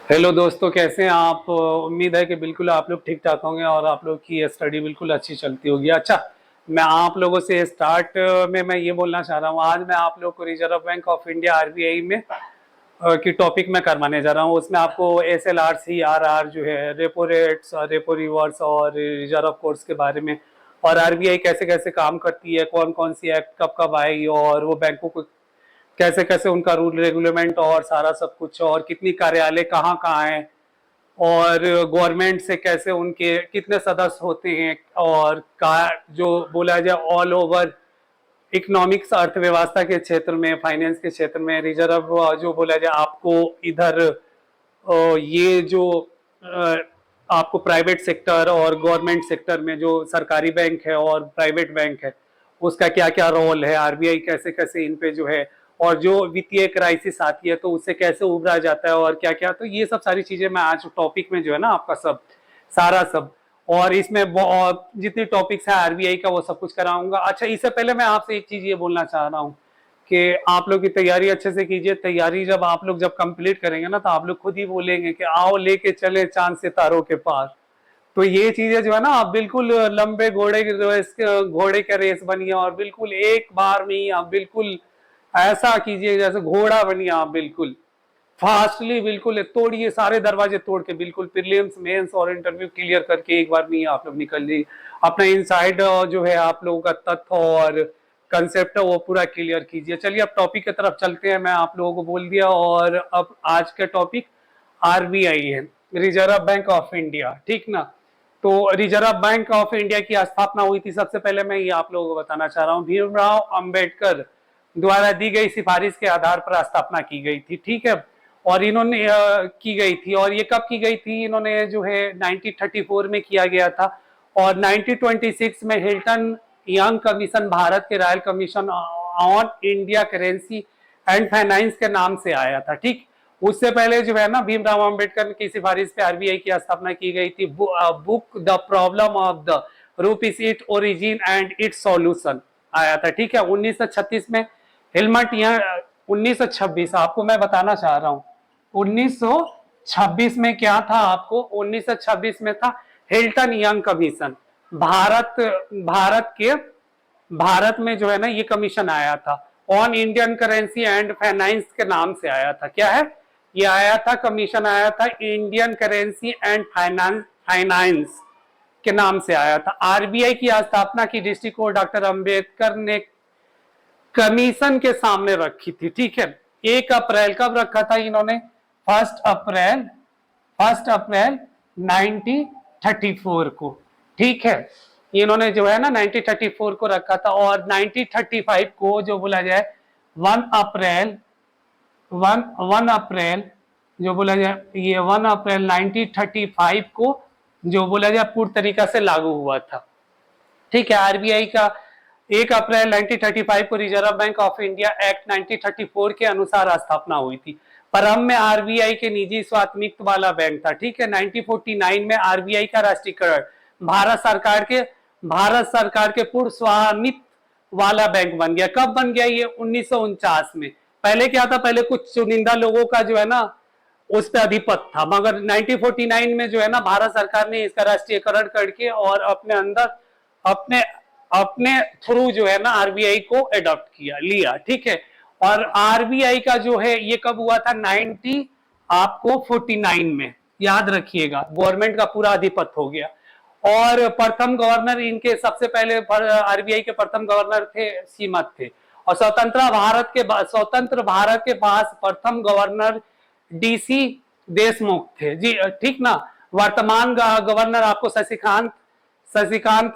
Hello दोस्तों, कैसे हैं आप? उम्मीद है कि बिल्कुल आप लोग ठीक ठाक होंगे और आप लोग की स्टडी बिल्कुल अच्छी चलती होगी। अच्छा, मैं आप लोगों से स्टार्ट में मैं ये बोलना चाह रहा हूँ, आज मैं आप लोग को reserve bank of India RBI में की टॉपिक में करवाने जा रहा हूँ। उसमें आपको एसएलआर सीआरआर जो है, रेपो रेट्स, रेपो रिवर्स और रिजर्व कोर्स के बारे में, और आरबीआई कैसे कैसे काम करती है, कौन कौन सी एक्ट कब कब आई, और वो बैंकों को कैसे कैसे उनका रूल रेगुलेमेंट और सारा सब कुछ, और कितनी कार्यालय कहाँ कहाँ हैं, और गवर्नमेंट से कैसे उनके कितने सदस्य होते हैं, और का जो बोला जाए ऑल ओवर इकोनॉमिक्स अर्थव्यवस्था के क्षेत्र में, फाइनेंस के क्षेत्र में रिजर्व जो बोला जाए आपको इधर ये जो अ, आपको प्राइवेट सेक्टर और गवर्नमेंट सेक्टर में जो सरकारी बैंक है और प्राइवेट बैंक है, उसका क्या क्या रोल है, आरबीआई कैसे कैसे इन पे जो है, और जो वित्तीय क्राइसिस आती है तो उससे कैसे उभरा जाता है और क्या क्या, तो ये सब सारी चीजें मैं आज टॉपिक में जो है ना आपका सब सारा सब, और इसमें जितने टॉपिक्स हैं आरबीआई का वो सब कुछ कराऊंगा। अच्छा, इससे पहले मैं आपसे एक चीज ये बोलना चाह रहा हूँ कि आप लोग की तैयारी अच्छे से कीजिए। तैयारी जब आप लोग जब कंप्लीट करेंगे ना तो आप लोग खुद ही बोलेंगे कि आओ लेके चले चांद सितारों के पार। तो ये चीजें जो है ना, आप बिल्कुल लंबे घोड़े की रेस, घोड़े का रेस बनिए और बिल्कुल एक बार में ही आप बिल्कुल ऐसा कीजिए जैसे घोड़ा बनिए आप, बिल्कुल फास्टली, बिल्कुल तोड़िए सारे दरवाजे तोड़ के, बिल्कुल प्रीलिम्स मेंस और इंटरव्यू क्लियर करके एक बार में ही आप लोग निकल जाइए। अपना इनसाइड जो है आप लोगों का तथ्य और कंसेप्ट है वो पूरा क्लियर कीजिए। चलिए अब टॉपिक की तरफ चलते हैं। मैं आप लोगों को बोल दिया, और अब आज का टॉपिक आरबीआई है, रिजर्व बैंक ऑफ इंडिया, ठीक ना। तो रिजर्व बैंक ऑफ इंडिया की स्थापना हुई थी, सबसे पहले मैं ये आप लोगों को बताना चाह रहा हूँ, भीमराव अंबेडकर द्वारा दी गई सिफारिश के आधार पर स्थापना की गई थी, ठीक है। और इन्होंने की गई थी, और ये कब की गई थी, इन्होंने जो है 1934 में किया गया था, और 1926 में हिल्टन यंग कमीशन भारत के royal commission on India currency and finance के नाम से आया था, ठीक। उससे पहले जो है ना भीमराव अंबेडकर की सिफारिश पे आरबीआई की स्थापना की गई थी। Book the problem of the rupees it origin and it's solution आया था, ठीक है, 1936 में। हिलमट यहाँ 1926 आपको मैं बताना चाह रहा हूँ, 1926 में क्या था आपको, 1926 में था Hilton young commission. Bharat Bharat के भारत में जो है ना ये कमीशन आया था, on Indian currency and finance के नाम से आया था। क्या है ये आया था, कमीशन आया था इंडियन करेंसी एंड फाइनेंस के नाम से आया था। आरबीआई की स्थापना की दृष्टिकोण डॉक्टर अंबेडकर ने कमीशन के सामने रखी थी, ठीक है। 1 अप्रैल कब रखा था इन्होंने, फर्स्ट अप्रैल 1934 को, ठीक है। इन्होंने जो है ना 1934 को रखा था, और 1935 को जो बोला जाए 1 अप्रैल 1 अप्रैल जो बोला जाए, ये 1 अप्रैल 1935 को जो बोला जाए पूर्ण तरीका से लागू हुआ था, ठीक है। आरबीआई का 1 अप्रैल 1935 को reserve bank of India act 1934 के अनुसार स्थापना हुई थी। प्रारंभ में आरबीआई के निजी स्वामित्व वाला बैंक था, ठीक है। 1949 में आरबीआई का राष्ट्रीयकरण भारत सरकार के पूर्ण स्वामित्व वाला बैंक बन गया। कब बन गया ये, 1949 में। पहले क्या था, पहले कुछ चुनिंदा लोगों का जो है ना उस पर अधिपत था, मगर 1949 में जो है ना भारत सरकार ने इसका राष्ट्रीयकरण करके और अपने अंदर अपने अपने थ्रू जो है ना आरबीआई को एडॉप्ट किया लिया, ठीक है। और आरबीआई का जो है ये कब हुआ था, 49 में, याद रखिएगा, गवर्नमेंट का पूरा अधिपत हो गया। और प्रथम गवर्नर इनके सबसे पहले आरबीआई के प्रथम गवर्नर थे सीमत थे। और स्वतंत्र भारत के पास प्रथम गवर्नर डीसी देशमुख थे जी, ठीक ना। वर्तमान गवर्नर आपको शशिकांत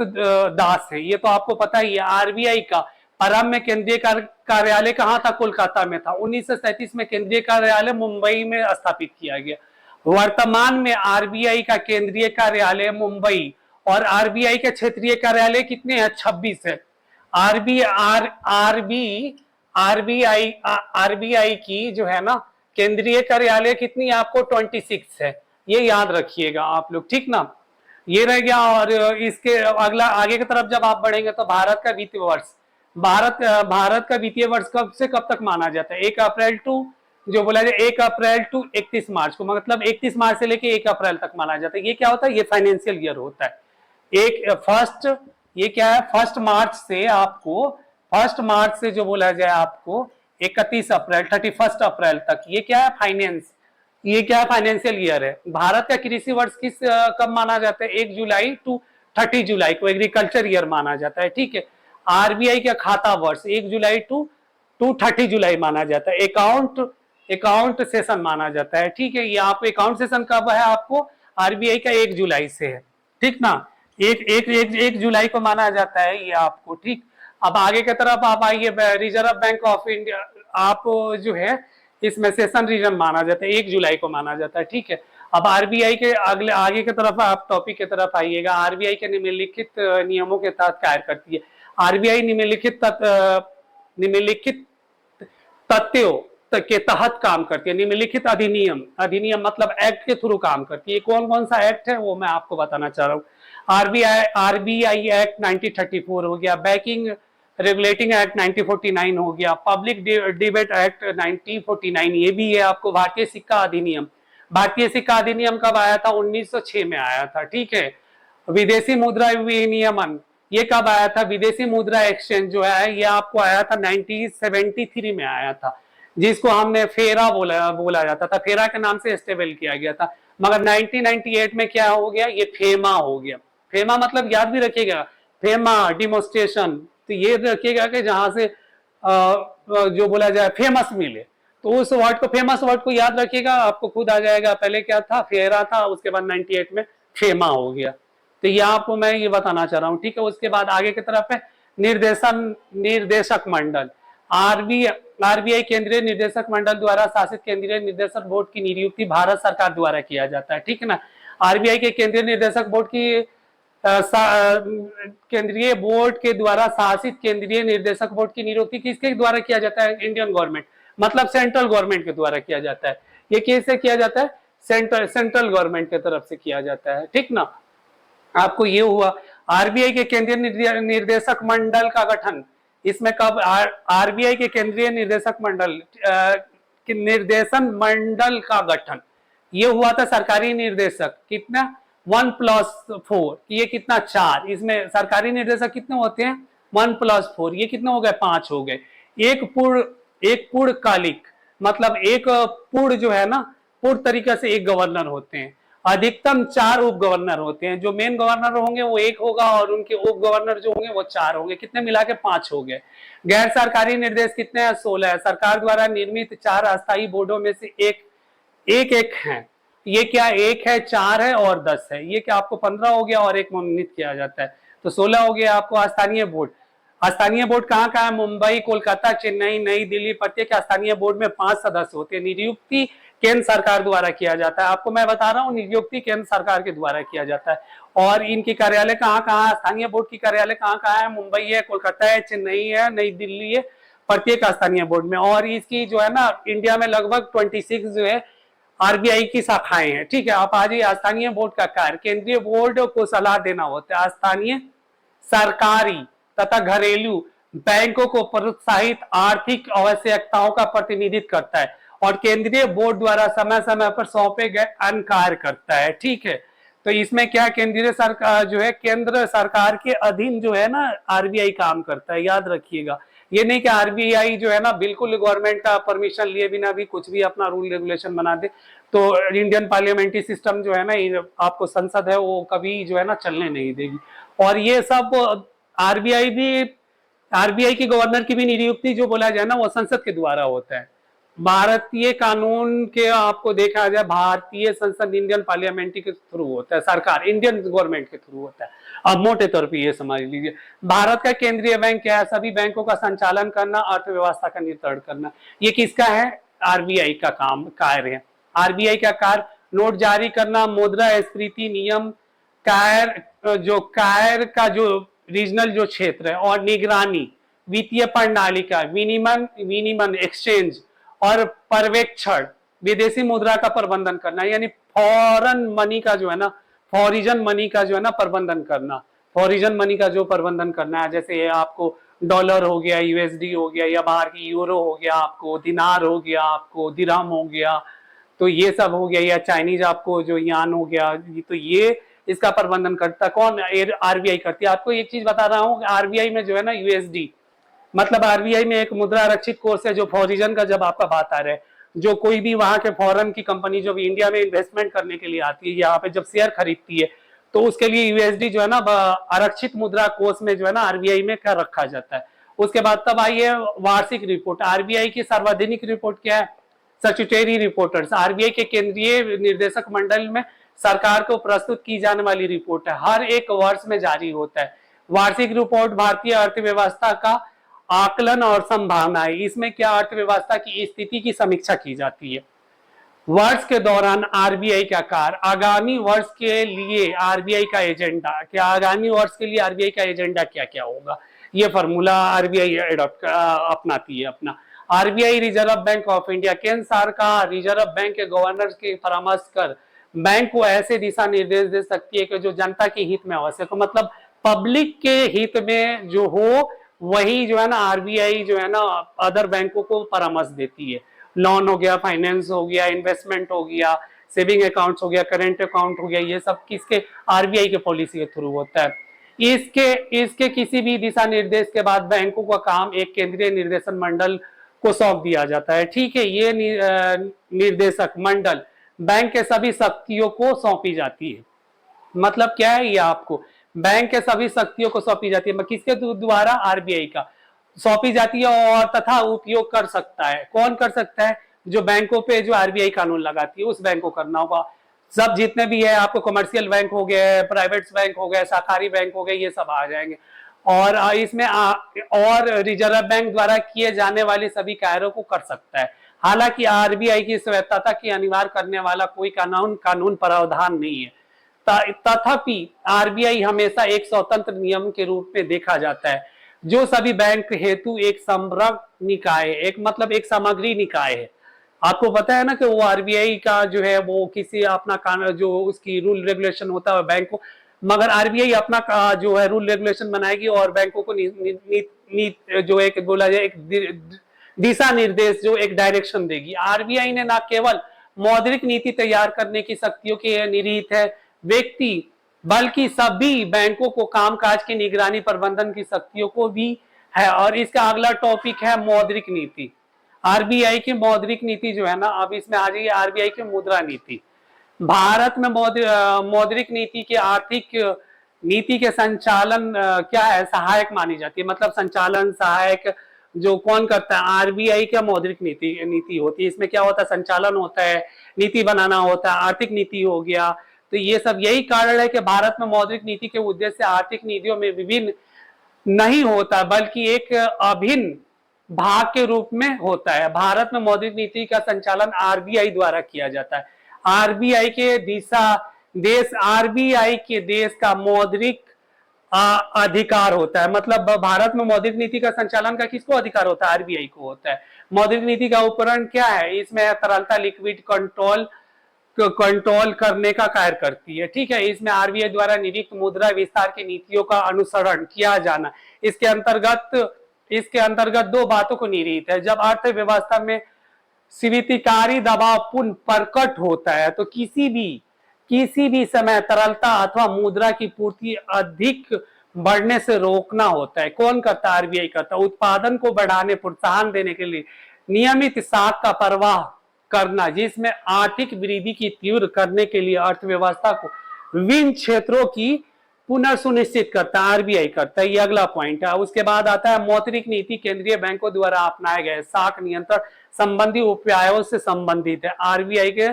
दास है, ये तो आपको पता ही है। आरबीआई का प्रारंभ में केंद्रीय कार्यालय कहाँ था, कोलकाता में था। 1937 में केंद्रीय कार्यालय मुंबई में स्थापित किया गया। वर्तमान में आरबीआई का केंद्रीय कार्यालय मुंबई, और आरबीआई के क्षेत्रीय कार्यालय कितने हैं, 26 है। आरबीआई की जो है ना केंद्रीय कार्यालय कितनी है आपको, 26 है, ये याद रखिएगा आप लोग, ठीक ना। ये रह गया। और इसके अगला आगे की तरफ जब आप बढ़ेंगे तो भारत का वित्तीय वर्ष, भारत का वित्तीय वर्ष कब से कब तक माना जाता है, 1 अप्रैल टू जो बोला जाए 1 अप्रैल टू 31 मार्च को, मतलब 31 मार्च से लेके 1 अप्रैल तक माना जाता है। ये क्या होता है, ये फाइनेंशियल ईयर होता है। एक फर्स्ट, ये क्या है, फर्स्ट मार्च से जो बोला जाए आपको 31 अप्रैल 31 अप्रैल तक, ये क्या है, ये क्या फाइनेंशियल ईयर है। भारत का कृषि वर्ष कब माना जाता है, 1 जुलाई टू 30 जुलाई को एग्रीकल्चर ईयर माना जाता है, ठीक है। आरबीआई का खाता वर्ष 1 जुलाई टू 30 जुलाई माना जाता है। अकाउंट सेशन माना जाता है, ठीक है। ये आपको अकाउंट सेशन कब है, आपको आरबीआई का 1 जुलाई से है, ठीक ना। एक जुलाई को माना जाता है ये आपको, ठीक। अब आगे की तरफ आप आइए, रिजर्व बैंक ऑफ इंडिया, आप जो है इसमें सेशन रीजन माना जाता है, 1 जुलाई को माना जाता है, ठीक है। अब आरबीआई के अगले आगे की तरफ आप टॉपिक की तरफ आइएगा। आरबीआई के निम्नलिखित नियमों के तहत कार्य करती है। आरबीआई निम्नलिखित तथ्यों के तहत काम करती है। निम्नलिखित अधिनियम मतलब एक्ट के थ्रू काम करती है। कौन कौन सा एक्ट है वो मैं आपको बताना चाह रहा हूँ। आरबीआई एक्ट 1934 हो गया, बैंकिंग रेगुलेटिंग एक्ट 1949 हो गया, पब्लिक डिबेट एक्ट 1949 ये भी है आपको। भारतीय सिक्का अधिनियम कब आया था, 1906 में आया था, ठीक है। विदेशी मुद्रा विनियमन ये कब आया था, विदेशी मुद्रा एक्सचेंज जो है ये आपको आया था 1973 में आया था, जिसको हमने फेरा बोला जाता था, फेरा के नाम से स्टेबल किया गया था। मगर 1998 में क्या हो गया, ये फेमा हो गया। फेमा मतलब याद भी रखिएगा, फेमा डिमोन्स्ट्रेशन, तो ये रखिएगा कि जहां से जो बोला जाए फेमस मिले, तो उस वर्ड को, फेमस वर्ड को याद रखिएगा, आपको खुद आ जाएगा। पहले क्या था, फेरा था, उसके बाद 98 में फेमा हो गया। तो ये आपको मैं ये बताना चाह रहा हूँ, ठीक है। उसके बाद आगे की तरफ है निर्देशक मंडल। आरबीआई केंद्रीय निर्देशक मंडल द्वारा शासित केंद्रीय निर्देशक बोर्ड की नियुक्ति भारत सरकार द्वारा किया जाता है, ठीक है ना। आरबीआई के केंद्रीय निर्देशक बोर्ड की केंद्रीय बोर्ड के द्वारा शासित केंद्रीय निर्देशक बोर्ड की नियुक्ति किसके द्वारा किया जाता है, इंडियन गवर्नमेंट, मतलब सेंट्रल गवर्नमेंट के द्वारा किया जाता है। ये कैसे किया जाता है, सेंट्रल गवर्नमेंट की तरफ से किया जाता है, ठीक ना। आपको ये हुआ। आरबीआई के केंद्रीय निर्देशक मंडल का गठन, इसमें कब, आरबीआई के केंद्रीय निर्देशक मंडल निर्देशन मंडल का गठन ये हुआ था सरकारी निर्देशक, कितना, 1+4, ये कितना, 4। इसमें सरकारी निर्देशक कितने होते हैं, 1+4, ये कितने हो गए, 5 हो गए। एक पूर्णकालिक मतलब एक पूर्ण जो है ना, पूर्ण तरीके से एक गवर्नर होते हैं। अधिकतम 4 उप गवर्नर होते हैं। जो मेन गवर्नर होंगे वो 1 होगा और उनके उप गवर्नर जो होंगे वो 4 होंगे। कितने मिला के 5 हो गए। गैर सरकारी निर्देश कितने हैं, 16 है। सरकार द्वारा निर्मित 4 अस्थायी बोर्डों में से एक है। ये क्या, 1 है, 4 है और 10 है। ये क्या आपको 15 हो गया और 1 मनोनीत किया जाता है, तो 16 हो गया आपको। स्थानीय बोर्ड, स्थानीय बोर्ड कहाँ कहाँ है, मुंबई, कोलकाता, चेन्नई, नई दिल्ली। प्रत्येक स्थानीय बोर्ड में 5 सदस्य होते हैं। नियुक्ति केंद्र सरकार द्वारा किया जाता है। आपको मैं बता रहा हूँ, नियुक्ति केंद्र सरकार के द्वारा किया जाता है। और इनकी कार्यालय कहाँ कहाँ, स्थानीय बोर्ड की कार्यालय कहाँ कहाँ है, मुंबई है, कोलकाता है, चेन्नई है, नई दिल्ली है, प्रत्येक स्थानीय बोर्ड में। और इसकी जो है ना, इंडिया में लगभग 26 जो है आरबीआई की शाखाएं हैं, ठीक है। आप आज स्थानीय बोर्ड का कार्य, केंद्रीय बोर्ड को सलाह देना होता है। स्थानीय सरकारी तथा घरेलू बैंकों को प्रोत्साहित आर्थिक आवश्यकताओं का प्रतिनिधित्व करता है और केंद्रीय बोर्ड द्वारा समय समय पर सौंपे गए अन्य कार्य करता है, ठीक है। तो इसमें क्या, केंद्रीय सरकार जो है, केंद्र सरकार के अधीन जो है ना आरबीआई काम करता है, याद रखिएगा। ये नहीं कि आरबीआई जो है ना बिल्कुल गवर्नमेंट का परमिशन लिए बिना भी कुछ भी अपना रूल रेगुलेशन बना दे, तो इंडियन पार्लियामेंट्री सिस्टम जो है ना, आपको संसद है वो कभी जो है ना चलने नहीं देगी। और ये सब आरबीआई की गवर्नर की भी नियुक्ति जो बोला जाए ना, वो संसद के द्वारा होता है। भारतीय कानून के आपको देखा जाए, भारतीय संसद इंडियन पार्लियामेंट्री के थ्रू होता है, सरकार इंडियन गवर्नमेंट के थ्रू होता है। अब मोटे तौर पे ये समझ लीजिए। भारत का केंद्रीय बैंक क्या है, सभी बैंकों का संचालन करना, अर्थव्यवस्था का नियंत्रण करना। ये किसका है, आरबीआई का कार्य है। आरबीआई का कार्य नोट जारी करना, मुद्रास्फीति नियम, कायर का जो रीजनल जो क्षेत्र है, और निगरानी, वित्तीय प्रणाली का विनिमय एक्सचेंज और पर्यवेक्षण, विदेशी मुद्रा का प्रबंधन करना, यानी फॉरेन मनी का जो है ना, फॉरिजन मनी का जो है ना प्रबंधन करना। फॉरिजन मनी का जो प्रबंधन करना है, जैसे आपको डॉलर हो गया, यूएसडी हो गया, या बाहर की यूरो हो गया, आपको दिनार हो गया, आपको दिरहम हो गया, तो ये सब हो गया, या चाइनीज आपको जो यान हो गया, तो ये इसका प्रबंधन करता कौन? आरबीआई करती है। आपको एक चीज बता रहा हूँ, आरबीआई में जो है ना यूएसडी, मतलब आरबीआई में एक मुद्रा आरक्षित कोर्स है, जो फॉरिजन का जब आपका बात आ रहा है, जो कोई भी वहां के फॉरेन की कंपनी जो भी इंडिया में इन्वेस्टमेंट करने के लिए आती है, यहाँ पे जब शेयर खरीदती है, तो उसके लिए यूएसडी जो है ना आरक्षित मुद्रा कोष में जो है ना आरबीआई में कर रखा जाता है। उसके बाद तब आई है वार्षिक रिपोर्ट। आरबीआई की सार्वजनिक रिपोर्ट क्या है? स्टैट्यूटरी रिपोर्टर्स, आरबीआई के केंद्रीय निर्देशक मंडल में सरकार को प्रस्तुत की जाने वाली रिपोर्ट है, हर एक वर्ष में जारी होता है। वार्षिक रिपोर्ट भारतीय अर्थव्यवस्था का आकलन और संभावना है। इसमें क्या अर्थव्यवस्था की स्थिति की समीक्षा की जाती है। वर्ष के दौरान आरबीआई का कार्य, आगामी वर्ष के लिए आरबीआई का एजेंडा क्या, आगामी वर्ष के लिए आरबीआई का एजेंडा क्या क्या होगा, ये फॉर्मूला आरबीआई एडॉप्ट अपनाती है अपना। RBI reserve bank of India, केंद्र सरकार रिजर्व बैंक के गवर्नर के परामर्श कर बैंक को ऐसे दिशा निर्देश दे सकती है कि जो जनता के हित में आवश्यक हो, मतलब पब्लिक के हित में जो हो, वही जो है ना आरबीआई जो है ना अदर बैंकों को परामर्श देती है। लोन हो गया, फाइनेंस हो गया, इन्वेस्टमेंट हो गया, सेविंग अकाउंट्स हो गया, करेंट अकाउंट हो गया, ये सब किसके? आरबीआई के पॉलिसी के थ्रू होता है। इसके इसके किसी भी दिशा निर्देश के बाद बैंकों का काम एक केंद्रीय निर्देशन मंडल को सौंप दिया जाता है। ठीक है, ये निर्देशक मंडल बैंक के सभी शक्तियों को सौंपी जाती है। मतलब क्या है ये? आपको बैंक के सभी शक्तियों को सौंपी जाती है, किसके द्वारा? आरबीआई का सौंपी जाती है, और तथा उपयोग कर सकता है। कौन कर सकता है? जो बैंकों पे जो आरबीआई कानून लगाती है, उस बैंक को करना होगा। सब जितने भी है आपको, कमर्शियल बैंक हो गए, प्राइवेट बैंक हो गए, सहकारी बैंक हो गए, ये सब आ जाएंगे। और इसमें और रिजर्व बैंक द्वारा किए जाने वाले सभी कार्यों को कर सकता है। हालांकि आरबीआई की स्वायत्तता की अनिवार्य करने वाला कोई कानून प्रावधान नहीं है। तथापि आरबीआई हमेशा एक स्वतंत्र नियम के रूप में देखा जाता है, जो सभी बैंक हेतु एक समग्र निकाय, एक मतलब एक सामग्री निकाय है। आपको पता है ना कि वो आरबीआई का जो है वो किसी अपना जो उसकी रूल रेगुलेशन होता है बैंक को, मगर आरबीआई अपना जो है रूल रेगुलेशन बनाएगी और बैंकों को जो एक बोला जाए एक दिशा निर्देश, जो एक डायरेक्शन देगी। आरबीआई ने न केवल मौद्रिक नीति तैयार करने की शक्तियों के निहित है व्यक्ति, बल्कि सभी बैंकों को कामकाज की निगरानी प्रबंधन की शक्तियों को भी है। और इसका अगला टॉपिक है मौद्रिक नीति। आरबीआई की मौद्रिक नीति जो है ना, अब इसमें आ जाइए आरबीआई की मुद्रा नीति। भारत में मौद्रिक नीति के आर्थिक नीति के संचालन क्या है? सहायक मानी जाती है, मतलब संचालन सहायक जो कौन करता है? आरबीआई का मौद्रिक नीति होती है। इसमें क्या होता है? संचालन होता है, नीति बनाना होता है, आर्थिक नीति हो गया। तो ये सब यही कारण है कि भारत में मौद्रिक नीति के उद्देश्य से आर्थिक नीतियों में विभिन्न नहीं होता, बल्कि एक अभिन्न भाग के रूप में होता है। भारत में मौद्रिक नीति का संचालन आरबीआई द्वारा किया जाता है। आरबीआई के आरबीआई के देश का मौद्रिक अधिकार होता है। मतलब भारत में मौद्रिक नीति का संचालन का किसको अधिकार होता है? आरबीआई को होता है। मौद्रिक नीति का उपकरण क्या है? इसमें तरलता, लिक्विड कंट्रोल करने का कार्य करती है। ठीक है, इसमें आरबीआई द्वारा नियुक्त मुद्रा विस्तार की नीतियों का अनुसरण किया जाना, इसके अंतर्गत दो बातों को निहित है। जब अर्थव्यवस्था में स्वीकृतिकारी दबाव पुनः प्रकट होता है, तो किसी भी समय तरलता अथवा मुद्रा की पूर्ति अधिक बढ़ने से रोकना होता है। कौन करता है? आरबीआई करता है। उत्पादन को बढ़ाने, प्रोत्साहन देने के लिए नियमित साख का प्रवाह करना, जिसमें आर्थिक वृद्धि की तीव्र करने के लिए अर्थव्यवस्था को विभिन्न क्षेत्रों की पुनर्सुनिश्चित करता है, आरबीआई करता है। ये अगला पॉइंट है। उसके बाद आता है मौद्रिक नीति केंद्रीय बैंकों द्वारा अपनाए गए साख नियंत्रण संबंधी उपायों से संबंधित है। आरबीआई के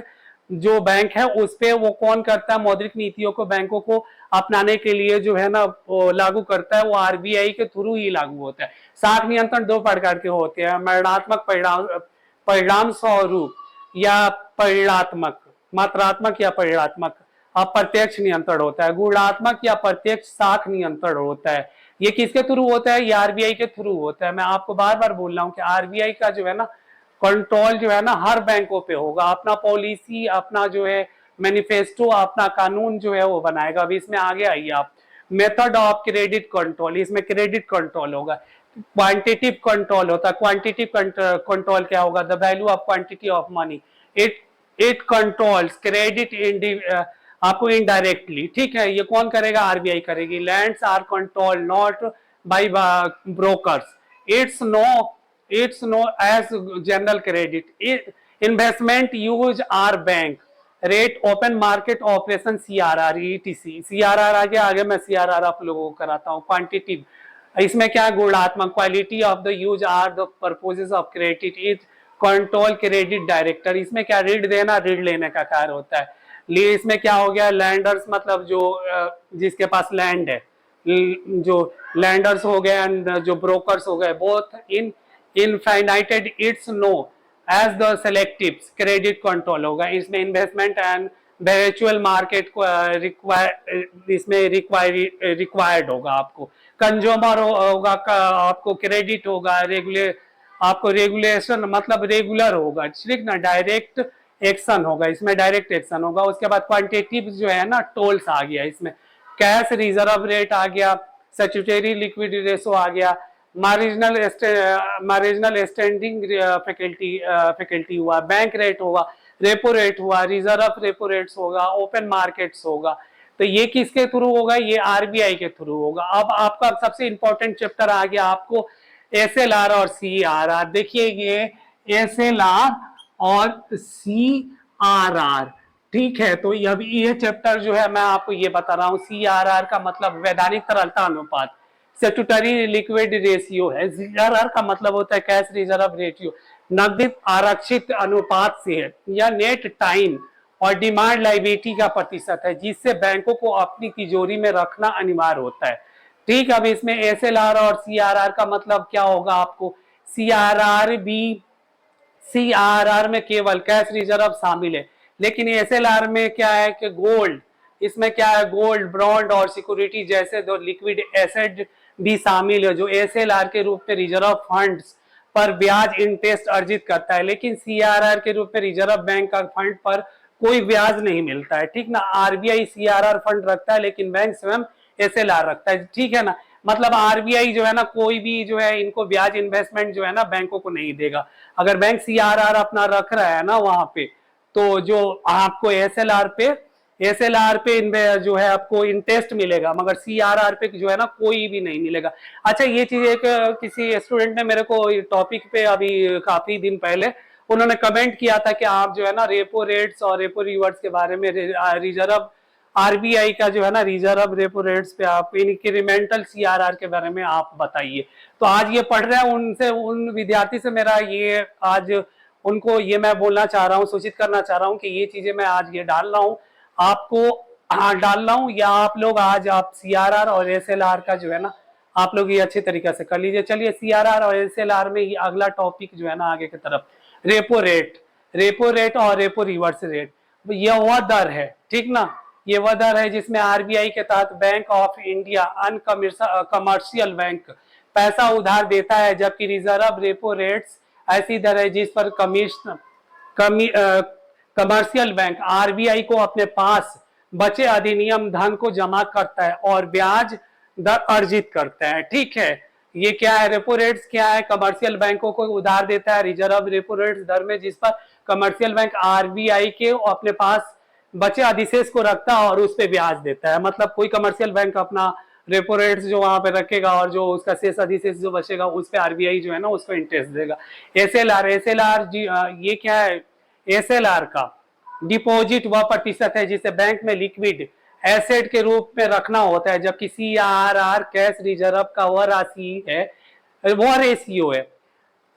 जो बैंक है उस पे वो कौन करता है? मौद्रिक नीतियों को बैंकों को अपनाने के लिए जो है ना लागू करता है, वो आरबीआई के थ्रू ही लागू होता है। साख नियंत्रण दो प्रकार के होते हैं, मात्रात्मक परिणाम स्वरूप या परिणात्मक, मात्रात्मक या परिणात्मक। अप्रत्यक्ष नियंत्रण होता है, गुणात्मक या प्रत्यक्ष साख नियंत्रण होता है। ये किसके थ्रू होता है? ये आरबीआई के थ्रू होता है। मैं आपको बार बार बोल रहा हूँ कि आरबीआई का जो है ना कंट्रोल जो है ना हर बैंकों पे होगा। अपना पॉलिसी, अपना जो है मैनिफेस्टो, अपना कानून जो है वो बनाएगा। अभी इसमें आगे आइए आप, मेथड ऑफ क्रेडिट कंट्रोल, इसमें क्रेडिट कंट्रोल होगा। क्वांटिटिव कंट्रोल होता है। क्वांटिटिव कंट्रोल क्या होगा? The value of quantity of money, it it controls credit आपको इनडायरेक्टली, ठीक है। ये कौन करेगा? आरबीआई करेगी। Lands are control not by brokers, it's no age general credit, investment use are bank, rate open market operation CRR etc. CRR आगे मैं CRR आप लोगों को कराता हूँ। क्वांटिटिव, इसमें क्या गुणात्मक, quality of the use are the purposes of credit, is control credit director. इसमें क्या? ऋण देना, ऋण लेने का कार्य होता है। इसमें क्या हो गया? लैंडर्स मतलब जो जिसके पास लैंड है, जो लैंडर्स हो गए एंड जो ब्रोकर्स हो गए, both in infinite it's no as the selective credit control होगा। इसमें इन्वेस्टमेंट एंड वर्चुअल मार्केट को इसमें रिक्वायर्ड होगा। आपको कंज्यूमर होगा, आपको क्रेडिट होगा, आपको रेगुलेशन मतलब रेगुलर होगा, ठीक ना। डायरेक्ट एक्शन होगा, इसमें डायरेक्ट एक्शन होगा। उसके बाद क्वांटिटिव जो है ना, टोल्स आ गया, इसमें कैश रिजर्व रेट आ गया, स्टैट्यूटरी लिक्विडिटी रेशो आ गया, मार्जिनल स्टैंडिंग फैकल्टी हुआ, बैंक रेट हुआ, रेपो रेट हुआ, रिजर्व रेपो रेट्स होगा, ओपन मार्केट्स होगा। तो ये किसके थ्रू होगा? ये आरबीआई के थ्रू होगा। अब आपका सबसे इंपॉर्टेंट चैप्टर आ गया आपको एसएलआर और सीआरआर। देखिए ये एसएलआर और सीआरआर, ठीक है। तो अब ये चैप्टर जो है मैं आपको ये बता रहा हूँ। सीआरआर का मतलब वैधानिक तरलता अनुपात, स्टैट्यूटरी लिक्विड रेशियो है। सीआरआर का मतलब होता है कैश रिजर्व रेशियो, नकदी आरक्षित अनुपात से है, या नेट टाइम और डिमांड लाइबिलिटी का प्रतिशत है, जिससे बैंकों को अपनी तिजोरी में रखना अनिवार्य होता है, ठीक। अब इसमें एसएलआर और सीआरआर का मतलब क्या होगा आपको? सीआरआर में केवल कैश रिजर्व शामिल है, लेकिन एसएलआर में क्या है कि गोल्ड, इसमें क्या है? गोल्ड, बॉन्ड और सिक्योरिटी जैसे दो लिक्विड एसेट भी शामिल है, जो एसएलआर के रूप में रिजर्व फंड्स पर ब्याज इंटरेस्ट अर्जित करता है, लेकिन सीआरआर के रूप में रिजर्व बैंक का फंड पर कोई ब्याज नहीं मिलता है, ठीक ना। आरबीआई सीआरआर फंड रखता है, लेकिन बैंक स्वयं एसएलआर रखता है, ठीक है ना। मतलब आरबीआई जो है ना, कोई भी जो है इनको ब्याज इन्वेस्टमेंट जो है ना बैंकों को नहीं देगा। अगर बैंक सीआरआर अपना रख रहा है ना वहां पे, तो जो आपको एसएलआर पे जो है आपको इंटरेस्ट मिलेगा, मगर सीआरआर पे जो है ना कोई भी नहीं मिलेगा। अच्छा, ये चीज एक किसी स्टूडेंट ने मेरे को टॉपिक पे अभी काफी दिन पहले उन्होंने कमेंट किया था कि आप जो है ना रेपो रेट्स और रेपो रिवर्स के बारे में, रिजर्व आरबीआई का जो है ना रिजर्व रेपो रेट्स पे आप इंक्रीमेंटल सीआरआर के बारे में आप बताइए। तो आज ये पढ़ रहे हैं, उनसे, उन विद्यार्थी से मेरा ये आज उनको ये मैं बोलना चाह रहा हूँ, सूचित करना चाह रहा हूँ कि ये चीजें मैं आज ये डाल रहा हूँ आपको, डाल रहा हूँ, या आप लोग आज आप सीआरआर और एसएलआर का जो है ना आप लोग ये अच्छे तरीके से कर लीजिए। चलिए सीआरआर और एसएलआर में ये अगला टॉपिक जो है ना आगे की तरफ, रेपो रेट और रेपो रिवर्स रेट, ये वह दर है, ठीक ना। ये वह दर है जिसमें आरबीआई के तहत बैंक ऑफ इंडिया अनकमर्शियल बैंक पैसा उधार देता है, जबकि रिजर्व रेपो रेट्स ऐसी दर है जिस पर कमर्शियल बैंक आरबीआई को अपने पास बचे अधिनियम धन को जमा करता है और ब्याज दर अर्जित करता है, ठीक है। ये क्या है? रेपो रेट्स क्या है? कमर्शियल बैंकों को उधार देता है रिजर्व रेपो रेट्स दर में, जिस पर कमर्शियल बैंक आरबीआई के अपने पास बचे अधिशेष को रखता है और उस पर ब्याज देता है। मतलब कोई कमर्शियल बैंक अपना रेपो रेट्स जो वहां पे रखेगा और जो उसका शेष अधिशेष जो बचेगा उस पर आरबीआई जो है ना उसको इंटरेस्ट देगा। एसएलआर ये क्या है? एसएलआर का डिपॉजिट वह प्रतिशत है जिसे बैंक में लिक्विड एसेट के रूप में रखना होता है, जबकि सीआरआर कैश रिजर्व का वह राशि है, वह रेशियो है।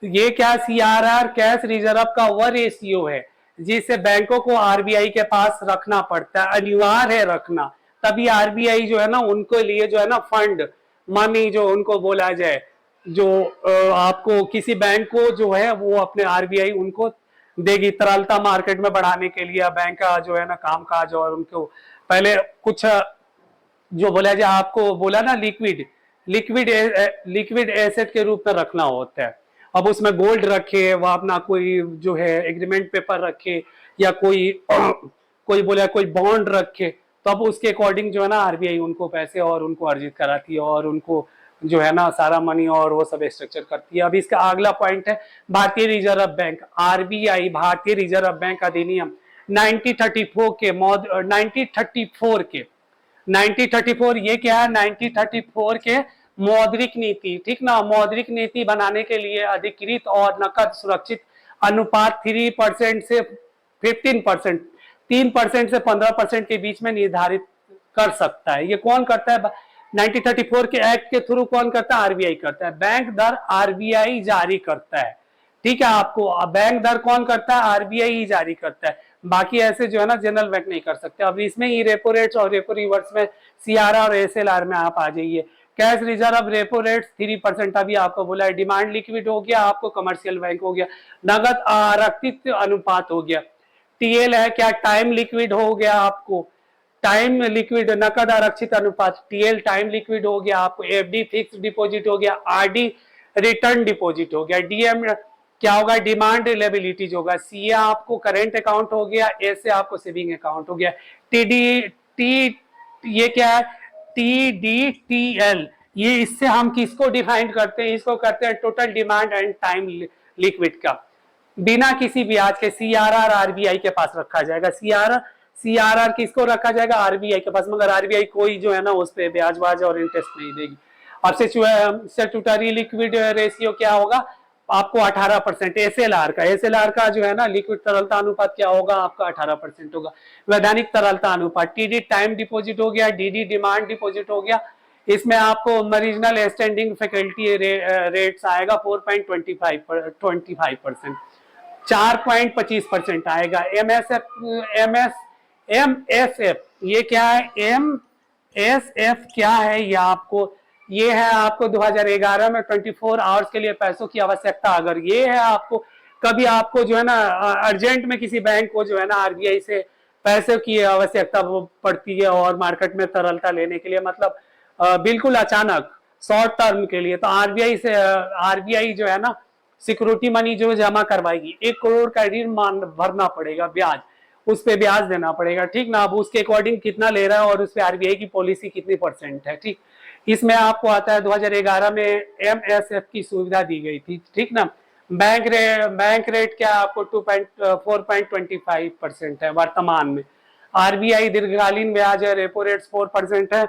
ये क्या? सीआरआर कैश रिजर्व का वह रेशियो है जिसे बैंकों को आरबीआई के पास रखना पड़ता है, अनिवार्य है रखना, तभी आरबीआई जो है ना उनको लिए जो है ना फंड मनी जो उनको बोला जाए, जो आपको किसी बैंक को जो है वो अपने आरबीआई उनको देगी तरलता मार्केट में बढ़ाने के लिए, बैंक का जो है ना कामकाज, और उनको पहले कुछ जो बोला जाए आपको बोला ना लिक्विड एसेट के रूप में रखना होता है। अब उसमें गोल्ड रखे, वह अपना कोई जो है एग्रीमेंट पेपर रखे, या कोई कोई बोला कोई बॉन्ड रखे, तब उसके अकॉर्डिंग जो है ना आरबीआई उनको पैसे और उनको अर्जित कराती है और उनको जो है ना सारा मनी और वो सब स्ट्रक्चर करती है। अब इसका अगला पॉइंट है भारतीय रिजर्व बैंक, आरबीआई, भारतीय रिजर्व बैंक अधिनियम 1934 के 1934 के 1934, ये क्या है 1934 के मौद्रिक नीति, ठीक ना, मौद्रिक नीति बनाने के लिए अधिकृत और नकद सुरक्षित अनुपात 3% से 15%, 3% से 15% के बीच में निर्धारित कर सकता है। ये कौन करता है? 1934 के एक्ट के थ्रू कौन करता है? आरबीआई करता है। बैंक दर आरबीआई जारी करता है, ठीक है। आपको बैंक दर कौन करता है? आरबीआई ही जारी करता है। बाकी ऐसे जो है ना जनरल बैंक नहीं कर सकते। अब इसमें ही रेपो रेट्स और रेपो रिवर्स में सीआरआर और एसएलआर में आप आ जाइए। कैश रिजर्व रेपो रेट्स 3%, अभी आपको बोला है। डिमांड लिक्विड हो गया आपको, कमर्शियल बैंक हो गया। नगद आरक्षित अनुपात हो गया। टीएल है क्या? टाइम लिक्विड हो गया आपको, टाइम लिक्विड नकद आरक्षित अनुपात, टीएल टाइम लिक्विड हो गया आपको। एफडी फिक्स डिपॉजिट हो गया। आरडी रिटर्न डिपॉजिट हो गया। डीएम क्या होगा? डिमांड लायबिलिटीज होगा। सी आपको करेंट अकाउंट हो गया, ए से आपको सेविंग अकाउंट हो गया। टीडी टी ये क्या है? टीडीटीएल, ये इससे हम किसको डिफाइन करते हैं? इसको करते हैं total demand and time liquid का, बिना किसी ब्याज के। सीआरआर आरबीआई के पास रखा जाएगा। सीआरआर किसको रखा जाएगा? आरबीआई के पास, मगर आरबीआई कोई जो है ना उस पर ब्याज वाज और इंटरेस्ट नहीं देगी। अब स्टैट्यूटरी लिक्विड रेशियो क्या होगा आपको? 18%। एसएलआर का जो है ना लिक्विड तरलता अनुपात क्या होगा आपका? 18% होगा। वैधानिक तरलता अनुपात, टीडी टाइम डिपॉजिट हो गया, डीडी डिमांड डिपॉजिट हो गया। इसमें आपको मरीजनल स्टैंडिंग फैकल्टी रेट्स आएगा 4.25%, 4.25% आएगा। एमएसएफ ये क्या है? एमएसएफ क्या है? ये है आपको 2011 में 24 आवर्स के लिए पैसों की आवश्यकता। अगर ये है आपको कभी आपको जो है ना अर्जेंट में किसी बैंक को जो है ना आरबीआई से पैसे की आवश्यकता पड़ती है और मार्केट में तरलता लेने के लिए, मतलब बिल्कुल अचानक शॉर्ट टर्म के लिए, तो आरबीआई जो है ना सिक्योरिटी मनी जो जमा करवाएगी, 1 करोड़ का ऋण भरना पड़ेगा, ब्याज उस पे ब्याज देना पड़ेगा, ठीक ना। अब उसके अकॉर्डिंग कितना ले रहा है और उस पे आरबीआई की पॉलिसी कितनी परसेंट है, ठीक। इसमें आपको आता है 2011 में एमएसएफ की सुविधा दी गई थी, ठीक ना। बैंक रेट क्या आपको 4.25% है वर्तमान में। आरबीआई दीर्घकालीन ब्याज है, रेपो रेट 4% है।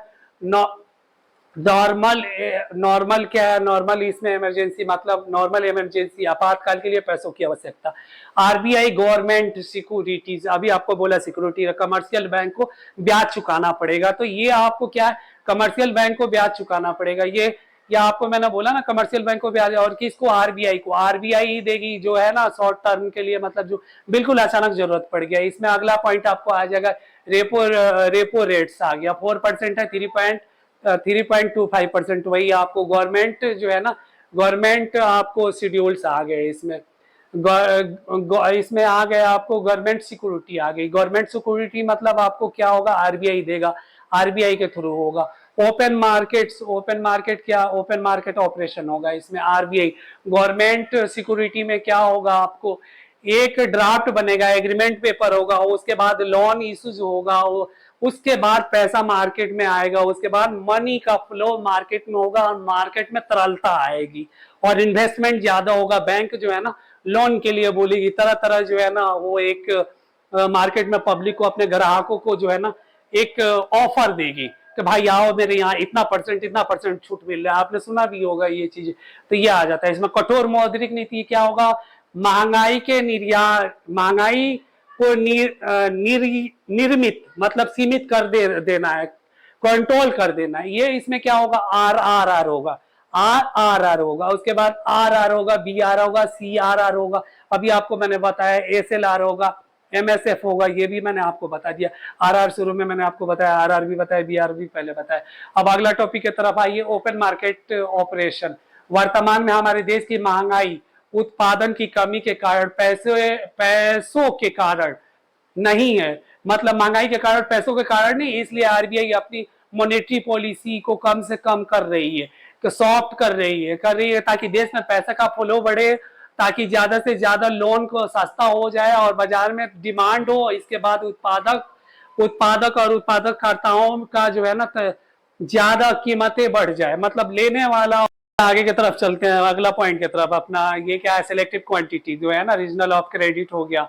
नॉर्मल क्या है? नॉर्मल इसमें इमरजेंसी, मतलब नॉर्मल इमरजेंसी आपातकाल के लिए पैसों की आवश्यकता। आरबीआई गवर्नमेंट सिक्योरिटीज, अभी आपको बोला सिक्योरिटी, कमर्शियल बैंक को ब्याज चुकाना पड़ेगा। तो ये आपको क्या है? कमर्शियल बैंक को ब्याज चुकाना पड़ेगा। ये या आपको मैंने बोला ना कमर्शियल बैंक को ब्याज, और किसको? आरबीआई को। आरबीआई देगी जो है ना शॉर्ट टर्म के लिए, मतलब जो बिल्कुल अचानक जरूरत पड़ गया। इसमें अगला पॉइंट आपको आ जाएगा रेपो रेट्स आ गया, 4% है, 3.25%। वही आपको गवर्नमेंट जो है ना, गवर्नमेंट आपको शेड्यूल्स आ गए इसमें। इसमें आ गया आपको गवर्नमेंट सिक्योरिटी आ गई। गवर्नमेंट सिक्योरिटी मतलब आपको क्या होगा? आरबीआई देगा, आरबीआई के थ्रू होगा। ओपन मार्केट क्या? ओपन मार्केट ऑपरेशन होगा इसमें आरबीआई। गवर्नमेंट सिक्योरिटी में क्या होगा आपको? एक ड्राफ्ट बनेगा, एग्रीमेंट पेपर होगा, उसके बाद लोन इश्यूज होगा, उसके बाद पैसा मार्केट में आएगा, उसके बाद मनी का फ्लो मार्केट में होगा और मार्केट में तरलता आएगी और इन्वेस्टमेंट ज्यादा होगा। बैंक जो है ना लोन के लिए बोलेगी, तरह तरह जो है ना वो एक मार्केट में पब्लिक को, अपने ग्राहकों को जो है ना एक ऑफर देगी कि भाई आओ मेरे यहाँ इतना परसेंट छूट मिल रहा है। आपने सुना भी होगा ये चीज। तो ये आ जाता है इसमें। कठोर मौद्रिक नीति क्या होगा? महंगाई को निर्मित मतलब सीमित कर देना है, कंट्रोल कर देना है। ये इसमें क्या होगा? आर होगा, उसके बाद आर होगा, BR होगा, CRR होगा। अभी आपको मैंने बताया SLR होगा, MSF होगा, ये भी मैंने आपको बता दिया। RR शुरू में मैंने आपको बताया, RR भी बताया, BR भी पहले बताया। अब अगला टॉपिक की तरफ आइए, ओपन मार्केट ऑपरेशन। वर्तमान में हमारे देश की महंगाई उत्पादन की कमी के कारण, पैसों के कारण नहीं है, मतलब महंगाई के कारण, पैसों के कारण नहीं। इसलिए आरबीआई अपनी मॉनेटरी पॉलिसी को कम से कम कर रही है, तो सॉफ्ट कर रही है ताकि देश में पैसे का फ्लो बढ़े, ताकि ज्यादा से ज्यादा लोन को सस्ता हो जाए और बाजार में डिमांड हो। इसके बाद उत्पादक और उत्पादकर्ताओं का जो है ना ज्यादा कीमतें बढ़ जाए, मतलब लेने वाला। आगे की तरफ चलते हैं, अगला पॉइंट की तरफ अपना। ये क्या है, सिलेक्टिव क्वांटिटी जो है ना, रीजनल ऑफ क्रेडिट हो गया,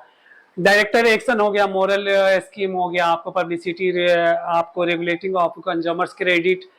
डायरेक्टर एक्शन हो गया, मोरल स्कीम हो गया, आपको पब्लिसिटी, आपको रेगुलेटिंग ऑफ कंज्यूमर्स क्रेडिट,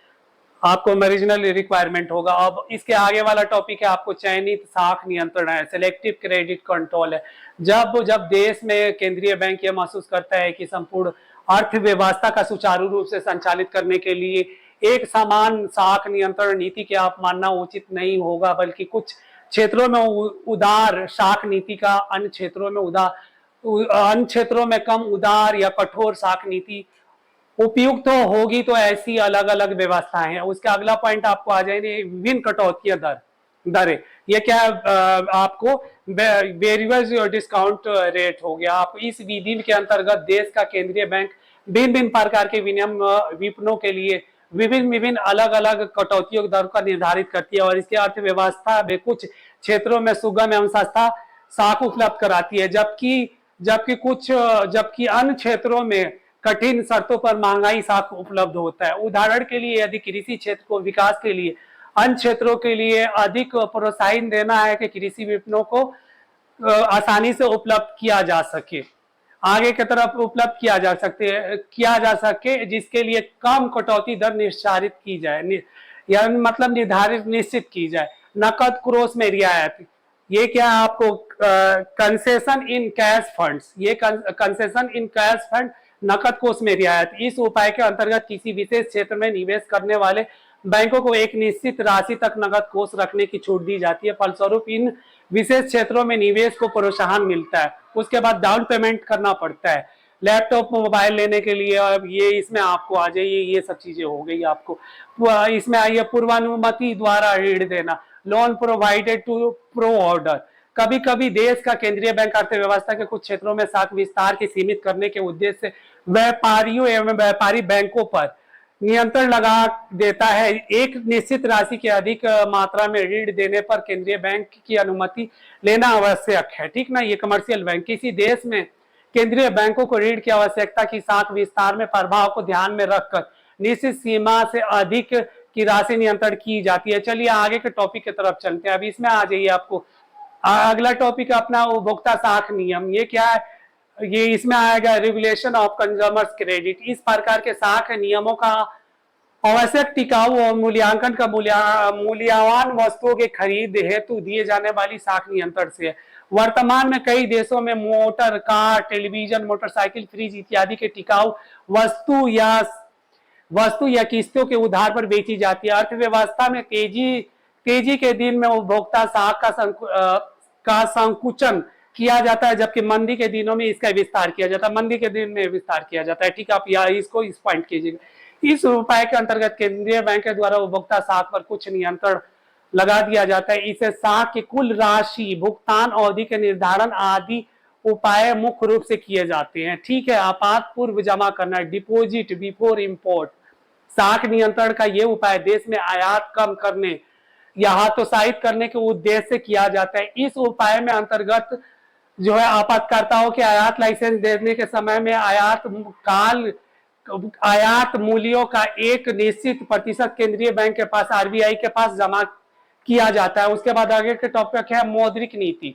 आपको ओरिजिनल रिक्वायरमेंट होगा। अब इसके आगे वाला टॉपिक है आपको चयनित साख नियंत्रण है, सिलेक्टिव क्रेडिट कंट्रोल है। जब जब देश में केंद्रीय बैंक यह महसूस करता है कि संपूर्ण अर्थव्यवस्था का सुचारू रूप से संचालित करने के लिए एक समान साख नियंत्रण नीति के आप मानना उचित नहीं होगा, बल्कि कुछ क्षेत्रों में उदार साख नीति का, अन्य क्षेत्रों में अन्य क्षेत्रों में कम उदार या कठोर साख नीति उपयुक्त तो होगी, तो ऐसी अलग अलग व्यवस्थाएं हैं। उसका अगला पॉइंट आपको आ जाएंगे विभिन्न कटौती दरें। ये क्या है, आपको वेरिएबल डिस्काउंट रेट हो गया। आपको इस विधि के अंतर्गत देश का केंद्रीय बैंक भिन्न भिन्न प्रकार के विपणों के लिए विभिन्न विभिन्न अलग अलग कटौतियों दर का निर्धारित करती है, और इसके अर्थव्यवस्था में कुछ क्षेत्रों में सुगम एवं सस्ता साख उपलब्ध कराती है, जबकि अन्य क्षेत्रों में कठिन शर्तों पर महंगाई साख उपलब्ध होता है। उदाहरण के लिए, यदि कृषि क्षेत्र को विकास के लिए अन्य क्षेत्रों के लिए अधिक प्रोत्साहन देना है कि कृषि विपणनों को आसानी से उपलब्ध किया जा सके, आगे की तरफ उपलब्ध किया जा सके, जिसके लिए कम कटौती दर निर्धारित की जाए, या मतलब निर्धारित निश्चित की जाए। नकद क्रोस में रियायत, ये क्या है आपको कंसेशन इन कैश फंड्स, ये कंसेशन इन कैश फंड, नकद कोष में रियायत। इस उपाय के अंतर्गत किसी विशेष क्षेत्र में निवेश करने वाले बैंकों को एक निश्चित राशि तक नकद कोष रखने की छूट दी जाती है। फलस्वरूप इन विशेष क्षेत्रों में निवेश को प्रोत्साहन मिलता है। उसके बाद डाउन पेमेंट करना पड़ता है लैपटॉप मोबाइल लेने के लिए। अब ये इसमें आपको आ जाइए, ये सब चीजें हो गई आपको। इसमें आइए पूर्वानुमति द्वारा ऋण देना, loan provided to pro order. कभी कभी देश का केंद्रीय बैंक अर्थव्यवस्था के कुछ क्षेत्रों में साख विस्तार की सीमित करने के उद्देश्य से व्यापारियों एवं व्यापारी बैंकों पर नियंत्रण लगा देता है। एक निश्चित राशि के अधिक मात्रा में ऋण देने पर केंद्रीय बैंक की अनुमति लेना आवश्यक है, ठीक ना। ये कमर्शियल बैंक, किसी देश में केंद्रीय बैंकों को ऋण की आवश्यकता की साख विस्तार में प्रभाव को ध्यान में रखकर निश्चित सीमा से अधिक की राशि नियंत्रण की जाती है। चलिए आगे के टॉपिक की तरफ चलते हैं। अब इसमें आ जाइए आपको अगला टॉपिक अपना उपभोक्ता साख नियम। ये क्या है, ये इसमें आएगा रेगुलेशन ऑफ कंज्यूमर्स क्रेडिट। इस प्रकार के साख नियमों का आवश्यक टिकाऊ और मूल्यांकन का मूल्यवान वस्तुओं के खरीद हेतु दिए जाने वाली साख नियंत्रण से है। वर्तमान में कई देशों में motor, car, television, motorcycle, fridge इत्यादि के टिकाऊ वस्तु या किस्तों के उधार पर बेची जाती है। अर्थव्यवस्था में तेजी के दिन में उपभोक्ता साख का संकुचन किया जाता है, जबकि मंदी के दिनों में इसका विस्तार किया जाता है। मंदी के दिन में विस्तार किया जाता है, ठीक है। आप यहाँ इसको इस पॉइंट कीजिएगा। इस उपाय के अंतर्गत केंद्रीय बैंक के द्वारा उपभोक्ता साख पर कुछ नियंत्रण लगा दिया जाता है। इसे साख की कुल राशि, भुगतान अवधि के निर्धारण आदि उपाय मुख्य रूप से किए जाते हैं, ठीक है। आपात पूर्व जमा करना, डिपोजिट बिफोर इंपोर्ट। साख नियंत्रण का ये उपाय देश में आयात कम करने या हतोत्साहित करने के उद्देश्य से किया जाता है। इस उपाय में अंतर्गत जो है आपातकर्ताओं के आयात लाइसेंस देने के समय में आयात मूल्यों का एक निश्चित प्रतिशत केंद्रीय बैंक के पास, आरबीआई के पास जमा किया जाता है। उसके बाद आगे के टॉपिक है मौद्रिक नीति।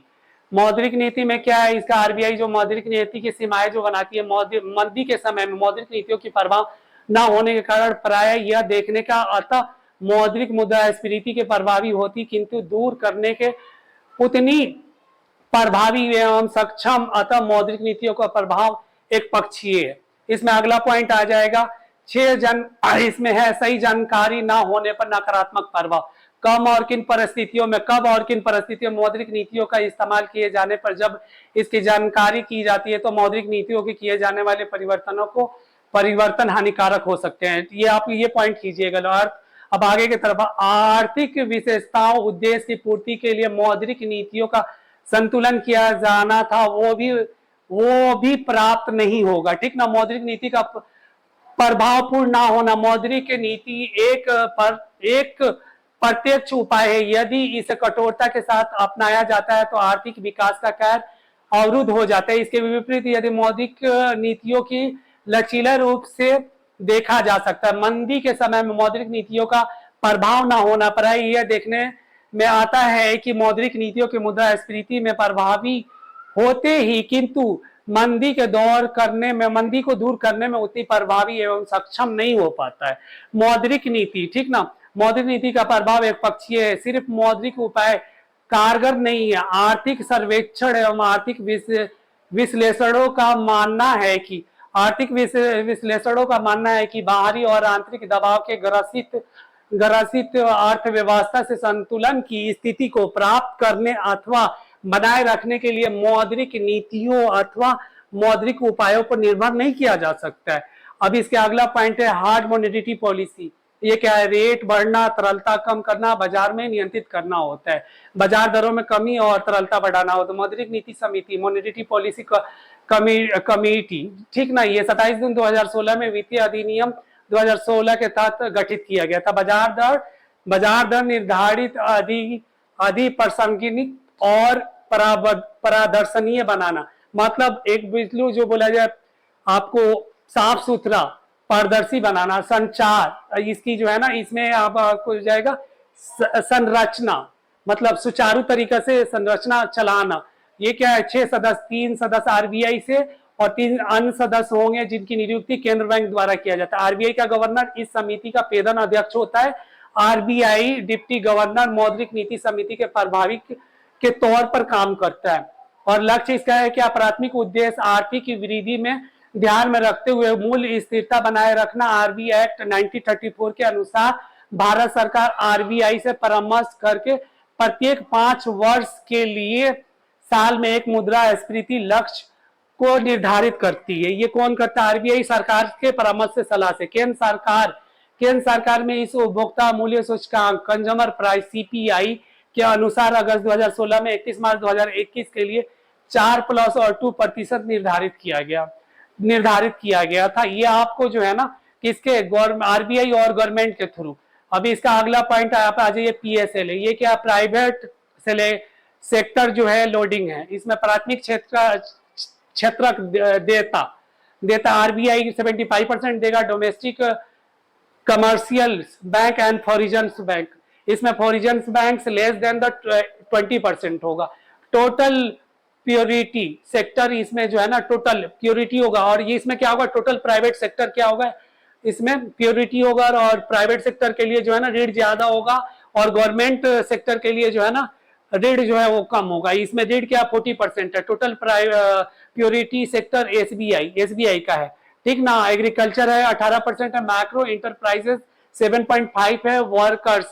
मौद्रिक नीति में क्या है, इसका आरबीआई जो मौद्रिक नीति की सीमाएं जो बनाती है, मंदी के समय में मौद्रिक नीतियों की प्रभाव न होने के कारण प्राय यह देखने का अतः मौद्रिक मुद्रास्फीति के प्रभावी होती, किंतु दूर करने के उतनी प्रभावी एवं सक्षम, अतः मौद्रिक नीतियों का प्रभाव एक पक्षीय है। इसमें अगला पॉइंट आ जाएगा इसमें है सही जानकारी ना होने पर नकारात्मक प्रभाव। कब और किन परिस्थितियों मौद्रिक नीतियों का इस्तेमाल किए जाने पर, जब इसकी जानकारी की जाती है तो मौद्रिक नीतियों के किए जाने वाले परिवर्तन हानिकारक हो सकते हैं। ये आप ये पॉइंट कीजिएगा। अब आगे की तरफ, आर्थिक विशेषताओं उद्देश्य की पूर्ति के लिए मौद्रिक नीतियों का संतुलन किया जाना था, वो भी प्राप्त नहीं होगा, ठीक ना। मौद्रिक नीति का प्रभावपूर्ण ना होना, मौद्रिक नीति एक प्रत्यक्ष उपाय है। यदि इसे कठोरता के साथ अपनाया जाता है तो आर्थिक विकास का कार्य अवरुद्ध हो जाता है। इसके विपरीत यदि मौद्रिक नीतियों की लचीला रूप से देखा जा सकता है। मंदी के समय में मौद्रिक नीतियों का प्रभाव न होना पर यह देखने में आता है कि मौद्रिक नीतियों के मुद्रास्फीति में प्रभावी होते ही किंतु मंदी के दौर करने में, मंदी को दूर करने में उतनी प्रभावी एवं सक्षम नहीं हो पाता है मौद्रिक नीति। ठीक ना, मौद्रिक नीति का प्रभाव एक पक्षीय है, सिर्फ मौद्रिक उपाय कारगर नहीं है। आर्थिक सर्वेक्षण एवं आर्थिक विश्लेषणों का मानना है कि बाहरी और आंतरिक दबाव के ग्रसित अर्थव्यवस्था से संतुलन की स्थिति को प्राप्त करने अथवा बनाए रखने के लिए मौद्रिक नीतियों अथवा मौद्रिक उपायों पर निर्भर नहीं किया जा सकता है। अब इसके अगला पॉइंट है हार्ड मॉनेटरी पॉलिसी। ये क्या है? रेट बढ़ना, तरलता कम करना, बाजार में नियंत्रित करना होता है, बाजार दरों में कमी और तरलता बढ़ाना होता है। मौद्रिक नीति समिति, मॉनेटरी पॉलिसी कमेटी, ठीक ना, ये 27 जून 2016 में वित्तीय अधिनियम 2016 के तहत गठित किया गया था। बाजार दर निर्धारित अधिप्रसंगिक और पारदर्शनीय बनाना, मतलब एक बिल्कुल जो बोला जाए आपको साफ सुथरा पारदर्शी बनाना। संचार, इसकी जो है ना, इसमें आपको जाएगा संरचना, मतलब सुचारू तरीके से संरचना चलाना। ये क्या है? 6 सदस्य, 3 सदस्य आरबीआई से और 3 अन्य सदस्य होंगे जिनकी नियुक्ति केंद्र बैंक द्वारा किया जाता है। आरबीआई का गवर्नर इस समिति का पेदन अध्यक्ष होता है। आरबीआई डिप्टी गवर्नर मौद्रिक नीति समिति के प्रभावी के तौर पर काम करता है और लक्ष्य इसका है कि प्राथमिक उद्देश्य आर्थिक वृद्धि में ध्यान में रखते हुए मूल्य स्थिरता बनाए रखना। आरबीआई एक्ट 1934 के अनुसार भारत सरकार आरबीआई से परामर्श करके प्रत्येक 5 वर्ष के लिए साल में एक मुद्रास्फीति लक्ष्य को निर्धारित करती है। ये कौन करता है? आरबीआई सरकार के परामर्श से, सलाह से। केंद्र सरकार में इस उपभोक्ता मूल्य सूचकांक कंज्यूमर प्राइस सीपीआई के अनुसार अगस्त 2016 में 31 मार्च 2021 के लिए 4+ और 2% निर्धारित किया गया था। ये आपको जो है ना किसके? आरबीआई और गवर्नमेंट के थ्रू। अभी इसका अगला पॉइंट आप आ जाइए, पीएसएल है। ये क्या? प्राइवेट सेक्टर जो है लोडिंग है, इसमें प्राथमिक क्षेत्रक देता आरबीआई 75% देगा, domestic commercial bank and foreign bank, इसमें foreign bank less than the 20% होगा। टोटल प्योरिटी सेक्टर, इसमें जो है ना टोटल प्योरिटी होगा और ये इसमें क्या होगा? टोटल प्राइवेट सेक्टर क्या होगा? इसमें प्योरिटी होगा और प्राइवेट सेक्टर के लिए जो है ना ऋण ज्यादा होगा और गवर्नमेंट सेक्टर के लिए जो है ना ऋण जो है वो कम होगा। इसमें ऋण क्या? 40% है। टोटल प्योरिटी सेक्टर एसबीआई का है, ठीक ना। एग्रीकल्चर है 18% है, मैक्रो इंटरप्राइजेस 7.5 है, वर्कर्स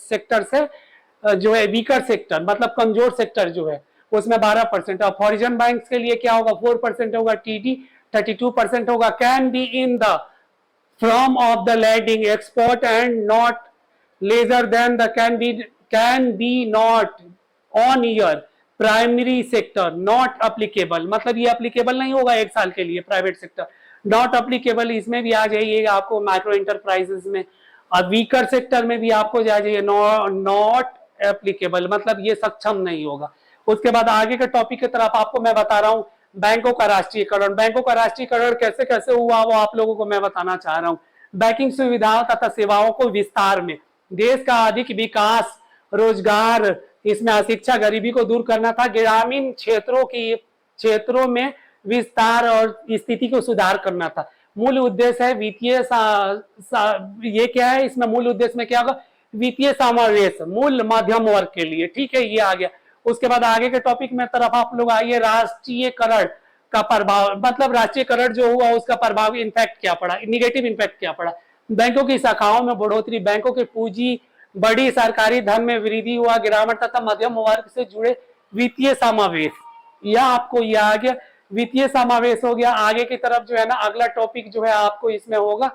सेक्टर से जो है वीकर सेक्टर मतलब कमजोर सेक्टर जो है उसमें 12% और फॉरिजन बैंक के लिए क्या होगा? 4% होगा। टीडी 32% होगा। Can be in the from of the landing export and not leisure then the can be not on year primary sector not applicable, मतलब ये अप्लीकेबल नहीं होगा 1 साल के लिए। प्राइवेट सेक्टर नॉट अप्लीकेबल, इसमें भी आ जाइएगा आपको माइक्रो इंटरप्राइजेस में। और वीकर सेक्टर में भी आपको जा जाइए नॉट एप्लीकेबल, मतलब ये सक्षम नहीं होगा। उसके बाद आगे के टॉपिक की तरफ आपको मैं बता रहा हूँ बैंकों का राष्ट्रीयकरण। बैंकों का राष्ट्रीयकरण कैसे कैसे हुआ वो आप लोगों को मैं बताना चाह रहा हूँ। बैंकिंग सुविधाओं तथा सेवाओं को विस्तार में देश का अधिक विकास, रोजगार, इसमें अशिक्षा, गरीबी को दूर करना था। ग्रामीण क्षेत्रों में विस्तार और स्थिति को सुधार करना था। मूल उद्देश्य है वित्तीय ये क्या है? इसमें मूल उद्देश्य में क्या होगा? वित्तीय समावेश मूल मध्यम वर्ग के लिए, ठीक है, ये आ गया। उसके बाद आगे के टॉपिक में तरफ आप लोग आइए, राष्ट्रीयकरण का प्रभाव, मतलब राष्ट्रीयकरण जो हुआ उसका प्रभाव इम्पैक्ट क्या पड़ा, निगेटिव इम्पैक्ट क्या पड़ा। बैंकों की शाखाओं में बढ़ोतरी, बैंकों की पूंजी बड़ी, सरकारी धन में वृद्धि हुआ, गिरावट तथा मध्यम वर्ग से जुड़े वित्तीय समावेश, यह आपको यह आ गया, वित्तीय समावेश हो गया। आगे की तरफ जो है ना अगला टॉपिक जो है आपको इसमें होगा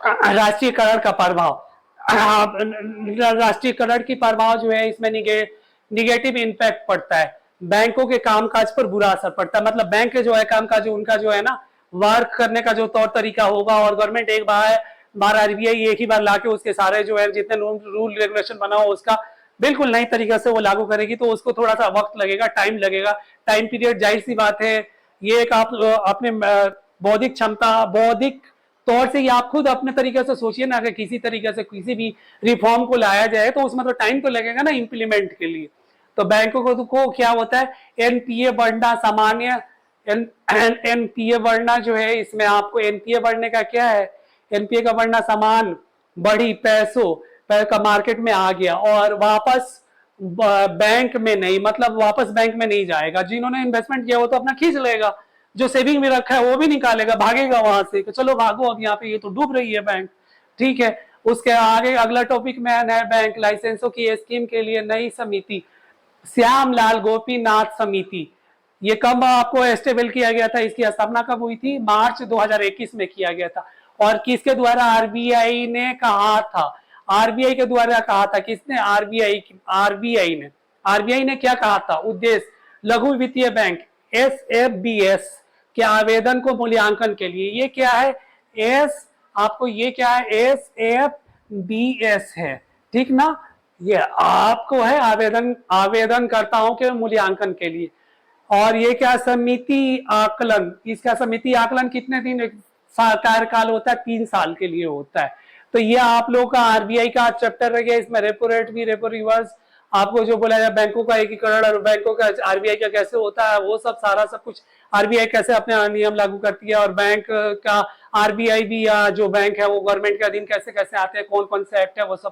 राष्ट्रीयकरण का प्रभाव। राष्ट्रीयकरण की प्रभाव जो है इसमें निगेटिव इम्पैक्ट पड़ता है, बैंकों के कामकाज पर बुरा असर पड़ता है। मतलब बैंक के जो है कामकाज उनका जो है ना वर्क करने का जो तौर तरीका होगा और गवर्नमेंट एक बार आरबीआई एक ही बार लाके उसके सारे जो है जितने रूल रेगुलेशन बना हो उसका बिल्कुल नई तरीके से वो लागू करेगी, तो उसको थोड़ा सा वक्त लगेगा, टाइम लगेगा। टाइम पीरियड जाहिर सी बात है ये एक आप अपने बौद्धिक क्षमता, बौद्धिक तौर से, ये आप खुद अपने तरीके से सोचिए ना, अगर किसी तरीके से किसी भी रिफॉर्म को लाया जाए तो उसमें तो टाइम तो लगेगा ना इम्प्लीमेंट के लिए। तो बैंकों को क्या होता है, एनपीए बढ़ना सामान्य, एनपीए बढ़ना जो है, इसमें आपको एनपीए बढ़ने का क्या है, एनपीए का बढ़ना सामान बढ़ी पैसों का मार्केट में आ गया और वापस बैंक में नहीं, मतलब वापस बैंक में नहीं जाएगा। जिन्होंने इन्वेस्टमेंट किया वो तो अपना खींच लेगा, जो सेविंग में रखा है वो भी निकालेगा, भागेगा वहां से कि चलो भागो अब यहाँ पे, ये तो डूब रही है बैंक। ठीक है, उसके आगे अगला टॉपिक में नए बैंक लाइसेंसों की स्कीम के लिए नई समिति, श्यामलाल गोपीनाथ समिति, ये कब आपको एस्टेबल किया गया था, इसकी स्थापना कब हुई थी, मार्च 2021 में किया गया था। और किसके द्वारा, आरबीआई ने कहा था, आरबीआई के द्वारा कहा था, किसने, आरबीआई ने क्या कहा था, उद्देश्य लघु वित्तीय बैंक एसएफबीएस के आवेदन को मूल्यांकन के लिए, ये क्या है, एस आपको ये क्या है, एसएफबीएस है, ठीक ना, ये आपको है आवेदनकर्ताओं के मूल्यांकन के लिए। और ये क्या, समिति आकलन, इसका समिति आकलन कितने दिन कार्यकाल होता है, 3 साल के लिए होता है। तो ये आप लोगों का आरबीआई का चैप्टर रह गया, इसमें रेपो रेट भी, रेपो रिवर्स, आपको जो बोला जाए बैंकों का एकीकरण और बैंकों का आरबीआई का कैसे होता है, वो सब सारा सब कुछ, आरबीआई कैसे अपने नियम लागू करती है, और बैंक का आरबीआई भी, या जो बैंक है वो गवर्नमेंट के अधीन कैसे कैसे आते हैं, कौन कौन से एक्ट है, वो सब